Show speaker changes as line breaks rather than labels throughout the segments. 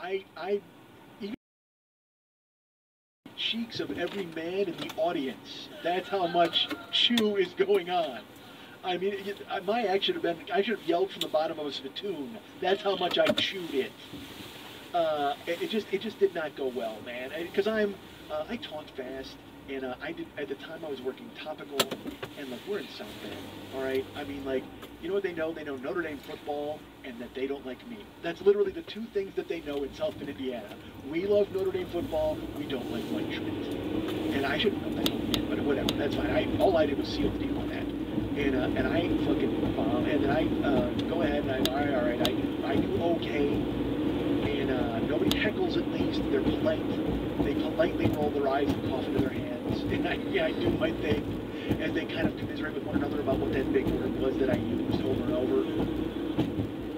I even cheeks of every man in the audience. That's how much chew is going on. I mean, my act should have been, I should have yelled from the bottom of a spittoon. That's how much I chewed it. It just did not go well, man. Because I talked fast, and I did, at the time I was working topical, and like, we're in South Bend, all right? I mean, like, you know what they know? They know Notre Dame football, and that they don't like me. That's literally the two things that they know in South Bend, Indiana. We love Notre Dame football, we don't like Mike Schmidt. And I shouldn't have known that, but whatever, that's fine. All I did was seal the deal on that. And I fucking bomb, and then I go ahead and all right, I do okay, and nobody heckles at least. They're polite. They politely roll their eyes and cough into their hands, and I do my thing, as they kind of commiserate with one another about what that big word was that I used over and over.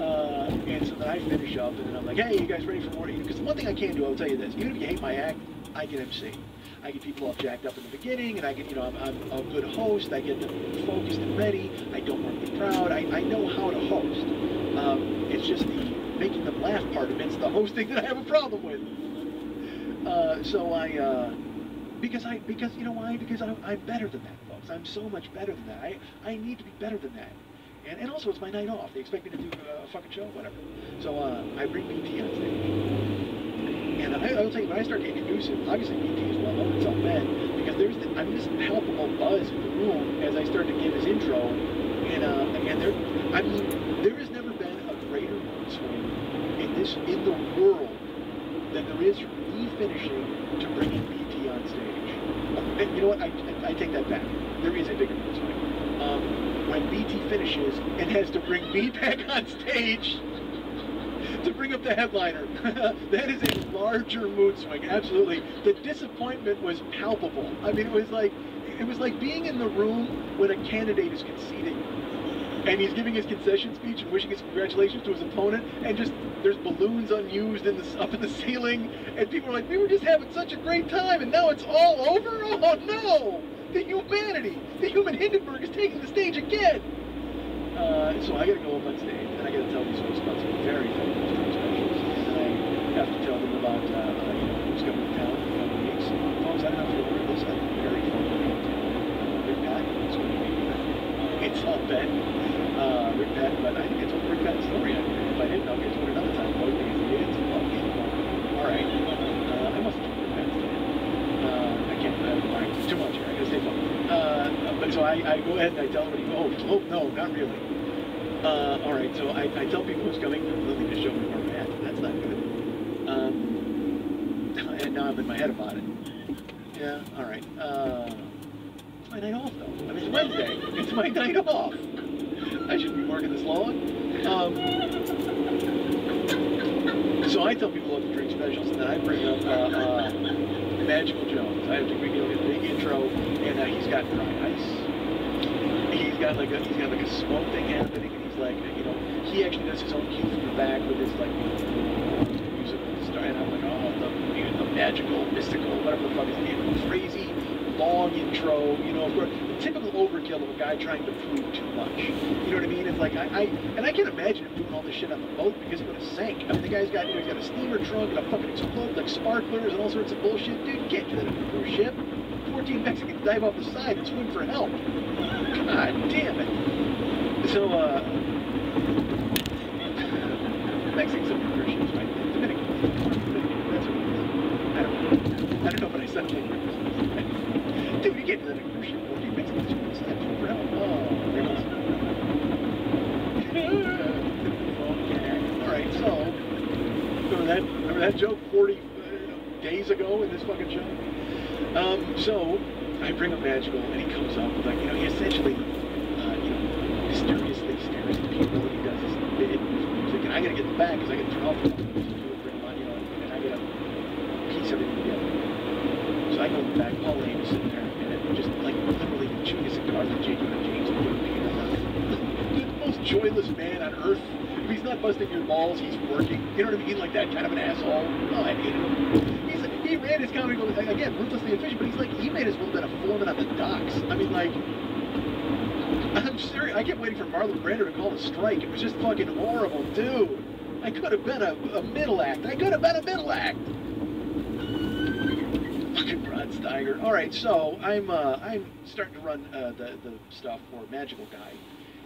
And so then I finish up, and then I'm like, hey, you guys ready for more? Because the one thing I can do, I'll tell you this: even if you hate my act, I can MC. I get people all jacked up in the beginning, and I get, I'm a good host. I get them focused and ready. I don't want to be proud. I know how to host. It's just the making them laugh part of it's the hosting that I have a problem with. Because you know why? Because I'm better than that, folks. I'm so much better than that. I need to be better than that. And also, it's my night off. They expect me to do a fucking show, whatever. So I bring BT on stage. And I'll tell you, when I start to introduce him, obviously BT is well known in South Bend, because there's this palpable buzz in the room as I start to give his intro, and there has never been a greater mood swing in the world than there is from me finishing to bringing BT on stage. And you know what? I take that back. There is a bigger mood swing. When BT finishes and has to bring me back on stage to bring up the headliner. That is a larger mood swing, absolutely. The disappointment was palpable. I mean, it was like being in the room when a candidate is conceding, and he's giving his concession speech and wishing his congratulations to his opponent, and just there's balloons unused up in the ceiling, and people are like, we were just having such a great time, and now it's all over? Oh no! The humanity! The human Hindenburg is taking the stage again! So I gotta go up on stage, and I gotta tell these folks about some very famous drink specials, and I have to tell them about, who's coming to town in a couple weeks. Folks, I don't know if you're aware of this, I'm very familiar with Rick Patton is going to be it's all Ben. Rick Patton, but I think I told Rick Patton's story. If I didn't, I'll get to it another time, boy, because he is. Alright, I must have told Rick Patton's story. I can't, alright, too much here, I gotta stay focused. But so I go ahead and I tell everybody, oh, no, not really. Alright, so I tell people who's coming, Lily just showed me where I'm at. That's not good. And now I'm in my head about it. Yeah, alright. It's my night off, though. I mean, it's Wednesday. It's my night off. I shouldn't be working this long. So I tell people about the drink specials, and then I bring up Magical Jones. I have to bring him a big intro, and he's got dry ice. He's got like a smoke thing happening, and he's like, he actually does his own cue from the back with his like musical start, and I'm like, the magical, mystical, whatever the fuck is it, crazy long intro, of course, the typical overkill of a guy trying to prove too much. You know what I mean? It's like I can't imagine him doing all this shit on the boat because it would have sank. I mean, the guy's got he's got a steamer trunk and a fucking explode like sparklers and all sorts of bullshit. Dude, you can't do that on a cruise ship. 14 Mexicans dive off the side and swim for help. God damn it. So, Mexicans on cruise ships, right? Dominican. That's what it is. I don't know, but I said it like dude, you can't do that on a cruise ship. 14 Mexicans swim for the side, swim for help. Oh, there goes. Alright, so, remember that joke 40 days ago in this fucking show? So I bring up Magical, and he comes up with, like, he essentially, mysteriously stares at people when he does his bit in his music, and I gotta get the back, because I gotta turn off the music to bring him on, and I gotta piece everything together. So I go in the back, Paul Lane is sitting there, and just, like, literally chewing a cigar that James would put Peter on. The most joyless man on earth. If he's not busting your balls, he's working. You know what I mean? Like that kind of an asshole. Oh, I hated him. He ran his comedy, again, ruthlessly efficient, but he made his little bit of foreman on the docks. I mean, like, I'm serious. I kept waiting for Marlon Brando to call a strike. It was just fucking horrible, dude. I could have been a middle act. I could have been a middle act. Fucking Rod Steiger. All right, so I'm starting to run the stuff for Magical Guy,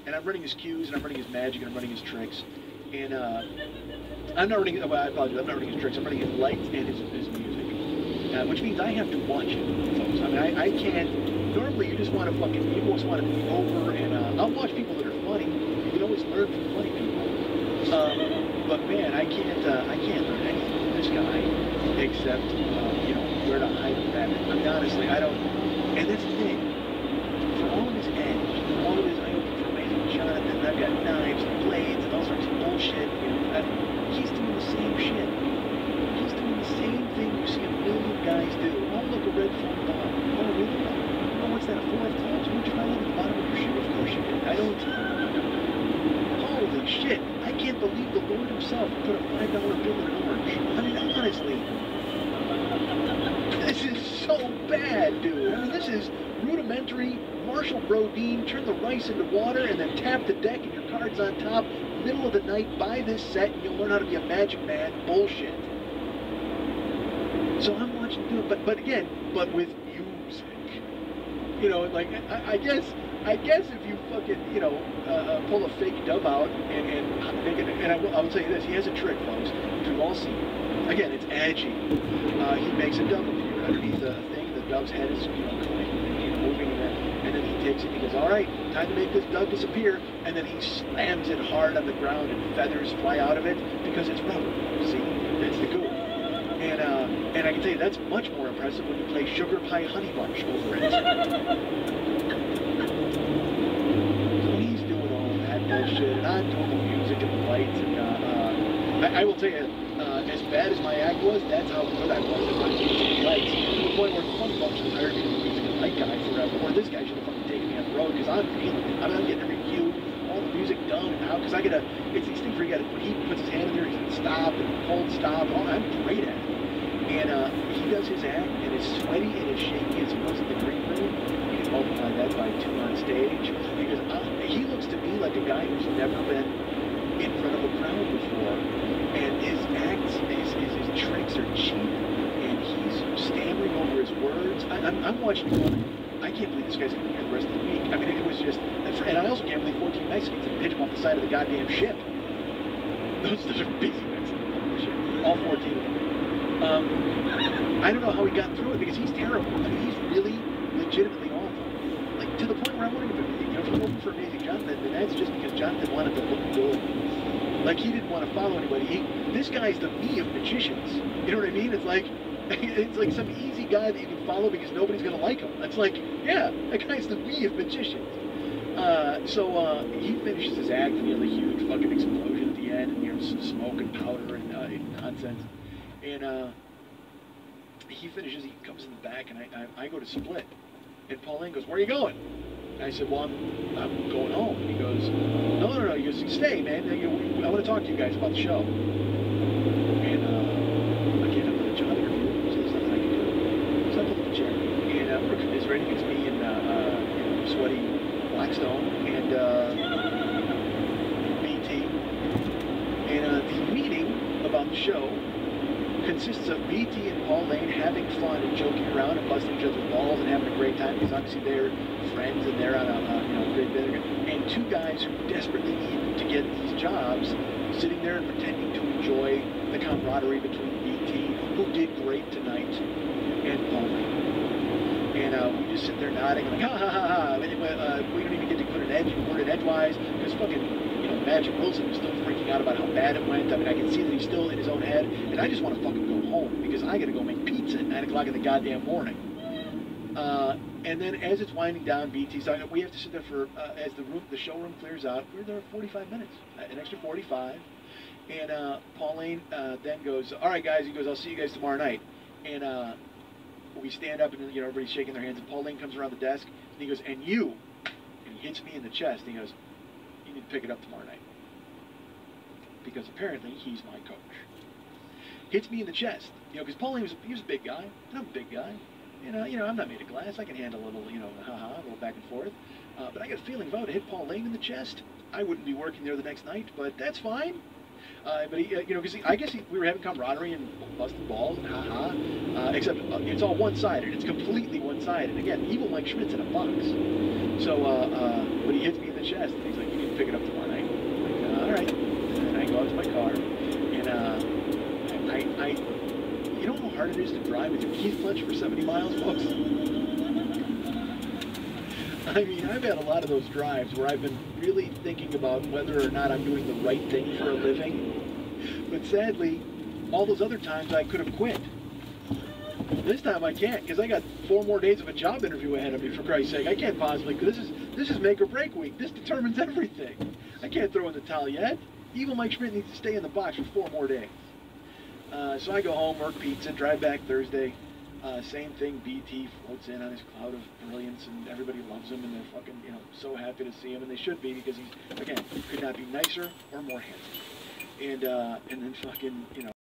and I'm running his cues, and I'm running his magic, and I'm running his tricks, and I'm not running. Well, I apologize. I'm not running his tricks. I'm running his lights and his music, which means I have to watch it, folks. I mean, I can't. Normally, you just want to fucking. You always want to be over, and I'll watch people that are funny. You can always learn from funny people. But man, I can't learn anything from this guy except where to hide the rabbit. I mean, honestly, I don't. And that's the thing. For all of his edge, for all of his, I open for Amazing Jonathan, I've got knives and blades and all sorts of bullshit. He's doing the same shit. He's doing the same thing you see a million guys do. Oh, look, a red phone bomb. Oh, really? Oh, what's that? A 4 of clubs? Would you find that at the bottom of your shoe? Of course you did. I don't. Holy shit. I can't believe the Lord himself put a $5 bill in an orange. I mean, honestly. This is so bad, dude. I mean, this is rudimentary Marshall Brodeen, turn the rice into water, and then tap the deck and your cards on top. Middle of the night, buy this set, and you'll learn how to be a magic man. Bullshit. So I'm watching him do it, but again, but with music. Like, I guess if you fucking, pull a fake dub out and make it, and I will tell you this, he has a trick, folks, which we've all seen. Again, it's edgy. He makes a dub appear underneath a thing. The dub's head is, moving, and then he takes it and he goes, all right, time to make this dub disappear, and then he slams it hard on the ground and feathers fly out of it because it's rubber. See, it's the goo. And I can tell you that's much more impressive when you play Sugar Pie Honey Bunch over it. He's doing all of that bullshit, and I'm doing the music and the lights, and I will tell you, as bad as my act was, that's how good I was at my music and lights. To the point where the Fun Functions hired me to be the music and light guy forever, or this guy should have fucking taken me on the road, because I'm feeling it. I'm getting every cue, all the music done and out, because it's these things where when he puts his hand in there, he can stop and hold stop, I'm great at it. And he does his act, and as sweaty and as shaky as he was in the green room, you can multiply that by 2 on stage, because he looks to me like a guy who's never been in front of a crowd before, and his acts, his tricks are cheap, and he's stammering over his words. I'm watching him going, I can't believe this guy's going to be here the rest of the week. I mean, it was just, and I also can't believe 14 Mexicans didn't pitch him off the side of the goddamn ship. Those are busy Mexicans, all 14 of them. I don't know how he got through it because he's terrible. I mean, he's really legitimately awful. Like, to the point where I'm wondering if he's working for Amazing Jonathan, then that's just because Jonathan wanted to look good. Like, he didn't want to follow anybody. This guy's the me of magicians. You know what I mean? It's like some easy guy that you can follow because nobody's going to like him. It's like, yeah, that guy's the me of magicians. So he finishes his act, and the huge fucking explosion at the end, and some smoke and powder and nonsense. And he finishes, he comes in the back, and I go to split. And Pauline goes, where are you going? And I said, well, I'm going home. And he goes, no. He goes, stay, man. I want to talk to you guys about the show. And again, I'm in a job interview, so there's nothing I can do. So I pull up a chair. And Brooke is ready. It's me and sweaty Blackstone and BT. And the meeting about the show consists of BT and Pauline having fun and joking around and busting each other's balls and having a great time because obviously they're friends and they're on a great bit. And 2 guys who desperately need to get these jobs sitting there and pretending to enjoy the camaraderie between BT, who did great tonight, and Pauline. And we just sit there nodding like, ha ha ha ha. We don't even get to put an word in edgewise because fucking Magic Wilson is still freaking out about how bad it went. I mean, I can see that he's still in his own head, and I just want to fucking go home because I got to go make pizza at 9 o'clock in the goddamn morning. And then as it's winding down, BT's talking, we have to sit there for, as the showroom clears out, we're there 45 minutes, an extra 45. And Pauline then goes, all right, guys, he goes, I'll see you guys tomorrow night. And we stand up, and everybody's shaking their hands, and Pauline comes around the desk, and he goes, and he hits me in the chest, and he goes, you need to pick it up tomorrow night. Because apparently he's my coach. Hits me in the chest, because Pauline he was a big guy, and I'm a big guy. I'm not made of glass. I can handle a little, a little back and forth. But I got a feeling if I would have hit Pauline in the chest, I wouldn't be working there the next night, but that's fine. But he, you know, because I guess we were having camaraderie and busting balls and haha. Except it's all one-sided. It's completely one-sided. And again, evil Mike Schmidt's in a box. So, but he hits me in the chest, and he's like, "You need to pick it up tomorrow night." I'm like, all right. And I go out to my car, and you know how hard it is to drive with your teeth clenched for 70 miles, folks? I mean, I've had a lot of those drives where I've been really thinking about whether or not I'm doing the right thing for a living. But sadly, all those other times I could have quit. This time I can't, because I got 4 more days of a job interview ahead of me, for Christ's sake. I can't possibly, because this is make or break week. This determines everything. I can't throw in the towel yet. Evil Mike Schmidt needs to stay in the box for 4 more days. So I go home, work pizza, drive back Thursday. Same thing, BT floats in on his cloud of brilliance, and everybody loves him, and they're fucking, you know, so happy to see him, and they should be, because he's, again, could not be nicer or more handsome. And then fucking, you know,